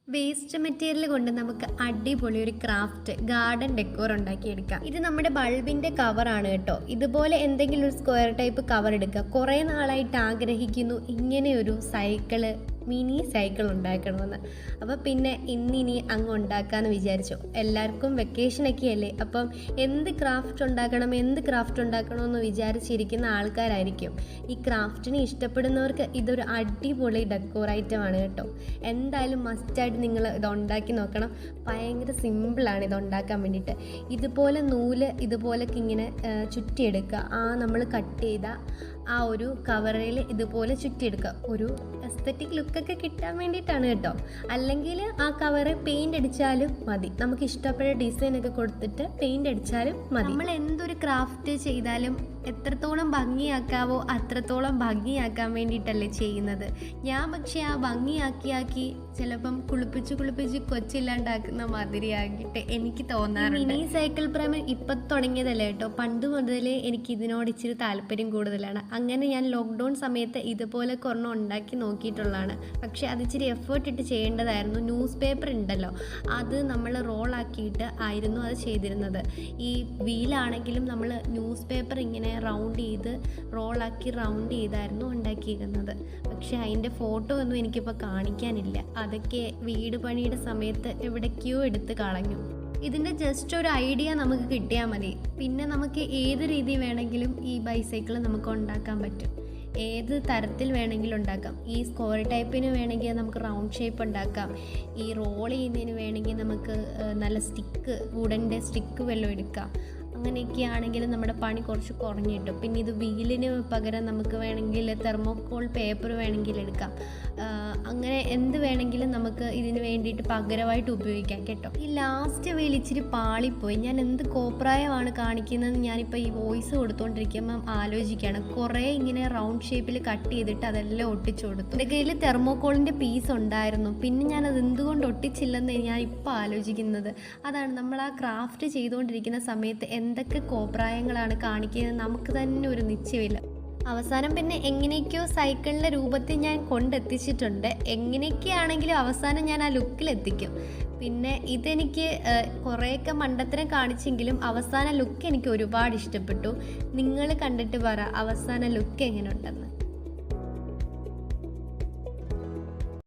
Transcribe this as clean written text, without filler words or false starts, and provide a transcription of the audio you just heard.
Waste material കൊണ്ട് നമുക്ക് അടിപൊളി ഒരു ക്രാഫ്റ്റ് ഗാർഡൻ ഡെക്കോർ ഉണ്ടാക്കിയെടുക്കാം. ഇത് നമ്മുടെ ബൾബിന്റെ കവറാണ് കേട്ടോ. ഇതുപോലെ എന്തെങ്കിലും ഒരു സ്ക്വയർ ടൈപ്പ് കവർ എടുക്കുക. കുറേ നാളായിട്ട് ആഗ്രഹിക്കുന്നു ഇങ്ങനെ ഒരു മിനി സൈക്കിൾ ഉണ്ടാക്കണമെന്ന്. അപ്പോൾ പിന്നെ ഇന്നിനി അങ്ങ് ഉണ്ടാക്കാമെന്ന് വിചാരിച്ചു. എല്ലാവർക്കും വെക്കേഷനൊക്കെ അല്ലേ, അപ്പം എന്ത് ക്രാഫ്റ്റ് ഉണ്ടാക്കണമെന്ന് വിചാരിച്ചിരിക്കുന്ന ആൾക്കാരായിരിക്കും. ഈ ക്രാഫ്റ്റിനെ ഇഷ്ടപ്പെടുന്നവർക്ക് ഇതൊരു അടിപൊളി ഡെക്കോർ ഐറ്റമാണ് കേട്ടോ. എന്തായാലും മസ്റ്റായിട്ട് നിങ്ങൾ ഇത് ഉണ്ടാക്കി നോക്കണം. ഭയങ്കര സിമ്പിളാണ് ഇത് ഉണ്ടാക്കാൻ വേണ്ടിയിട്ട്. ഇതുപോലെ നൂല് ഇതുപോലൊക്കെ ഇങ്ങനെ ചുറ്റിയെടുക്കുക. നമ്മൾ കട്ട് ചെയ്ത ആ ഒരു കവറിൽ ഇതുപോലെ ചുറ്റിയെടുക്കുക. ഒരു എസ്തറ്റിക് ലുക്കൊക്കെ കിട്ടാൻ വേണ്ടിയിട്ടാണ് കേട്ടോ. അല്ലെങ്കിൽ ആ കവറ് പെയിൻ്റ് അടിച്ചാലും മതി. നമുക്ക് ഇഷ്ടപ്പെട്ട ഡിസൈനൊക്കെ കൊടുത്തിട്ട് പെയിൻ്റ് അടിച്ചാലും മതി. നമ്മൾ എന്തൊരു ക്രാഫ്റ്റ് ചെയ്താലും എത്രത്തോളം ഭംഗിയാക്കാവോ അത്രത്തോളം ഭംഗിയാക്കാൻ വേണ്ടിയിട്ടല്ലേ ചെയ്യുന്നത്. ഞാൻ പക്ഷേ ആ ഭംഗിയാക്കി ചിലപ്പം കുളിപ്പിച്ച് കൊച്ചില്ലാണ്ടാക്കുന്ന മാതിരിയാക്കിയിട്ട് എനിക്ക് തോന്നാറുണ്ട്. മിനി സൈക്കിൾ പ്രേമം ഇപ്പം തുടങ്ങിയതല്ലേ കേട്ടോ. പണ്ട് മുതലേ എനിക്ക് ഇതിനോട് ഇച്ചിരി താല്പര്യം കൂടുതലാണ്. അങ്ങനെ ഞാൻ ലോക്ക്ഡൗൺ സമയത്ത് ഇതുപോലെ ഒരെണ്ണം ഉണ്ടാക്കി നോക്കിയിട്ടുള്ളതാണ്. പക്ഷേ അത് ഇച്ചിരി എഫേർട്ട് ഇട്ട് ചെയ്യേണ്ടതായിരുന്നു. ന്യൂസ് പേപ്പർ ഉണ്ടല്ലോ, അത് നമ്മൾ റോളാക്കിയിട്ട് ആയിരുന്നു അത് ചെയ്തിരുന്നത്. ഈ വീലാണെങ്കിലും നമ്മൾ ന്യൂസ് പേപ്പർ ഇങ്ങനെ റൗണ്ട് ചെയ്തായിരുന്നു ഉണ്ടാക്കിയിരിക്കുന്നത്. പക്ഷെ അതിൻ്റെ ഫോട്ടോ ഒന്നും എനിക്കിപ്പോൾ കാണിക്കാനില്ല. അതൊക്കെ വീട് പണിയുടെ സമയത്ത് എവിടേക്കോ എടുത്ത് കളഞ്ഞു. ഇതിൻ്റെ ജസ്റ്റ് ഒരു ഐഡിയ നമുക്ക് കിട്ടിയാൽ മതി. പിന്നെ നമുക്ക് ഏത് രീതി വേണമെങ്കിലും ഈ ബൈസൈക്കിൾ നമുക്ക് ഉണ്ടാക്കാൻ പറ്റും. ഏത് തരത്തിൽ വേണമെങ്കിലും ഉണ്ടാക്കാം. ഈ സ്ക്വയർ ടൈപ്പിന് വേണമെങ്കിൽ നമുക്ക് റൗണ്ട് ഷേപ്പ് ഉണ്ടാക്കാം. ഈ റോൾ ചെയ്യുന്നതിന് വേണമെങ്കിൽ നമുക്ക് നല്ല വുഡൻ്റെ സ്റ്റിക്ക് വല്ലതും എടുക്കാം. അങ്ങനെയൊക്കെ ആണെങ്കിൽ നമ്മുടെ പണി കുറച്ച് കുറഞ്ഞു കിട്ടും. പിന്നെ ഇത് വീലിന് പകരം നമുക്ക് വേണമെങ്കിൽ തെർമോക്കോൾ പേപ്പർ വേണമെങ്കിൽ എടുക്കാം. അങ്ങനെ എന്ത് വേണമെങ്കിലും നമുക്ക് ഇതിന് വേണ്ടിയിട്ട് പകരമായിട്ട് ഉപയോഗിക്കാം കേട്ടോ. ഈ ലാസ്റ്റ് വീൽ ഇച്ചിരി പാളിപ്പോയി. ഞാൻ എന്ത് കോപ്രായമാണ് കാണിക്കുന്നതെന്ന് ഞാനിപ്പോൾ ഈ വോയിസ് കൊടുത്തുകൊണ്ടിരിക്കുമ്പം ആലോചിക്കുകയാണ്. കുറേ ഇങ്ങനെ റൗണ്ട് ഷേപ്പിൽ കട്ട് ചെയ്തിട്ട് അതെല്ലാം ഒട്ടിച്ചു കൊടുത്തു. എൻ്റെ കയ്യിൽ തെർമോക്കോളിൻ്റെ പീസ് ഉണ്ടായിരുന്നു. പിന്നെ ഞാനത് എന്തുകൊണ്ട് ഒട്ടിച്ചില്ലെന്ന് ഞാൻ ഇപ്പോൾ ആലോചിക്കുന്നത്. അതാണ് നമ്മൾ ആ ക്രാഫ്റ്റ് ചെയ്തുകൊണ്ടിരിക്കുന്ന സമയത്ത് എന്തൊക്കെ കോപ്രായങ്ങളാണ് കാണിക്കുന്നത് നമുക്ക് തന്നെ ഒരു നിശ്ചയമില്ല. അവസാനം പിന്നെ എങ്ങനെയൊക്കെയോ സൈക്കിളിൻ്റെ രൂപത്തിൽ ഞാൻ കൊണ്ടെത്തിച്ചിട്ടുണ്ട്. എങ്ങനെയൊക്കെയാണെങ്കിലും അവസാനം ഞാൻ ആ ലുക്കിലെത്തിക്കും. പിന്നെ ഇതെനിക്ക് കുറേയൊക്കെ മണ്ടത്തരം കാണിച്ചെങ്കിലും അവസാന ലുക്ക് എനിക്ക് ഒരുപാട് ഇഷ്ടപ്പെട്ടു. നിങ്ങൾ കണ്ടിട്ട് പറ അവസാന ലുക്ക് എങ്ങനെ ഉണ്ടെന്ന്.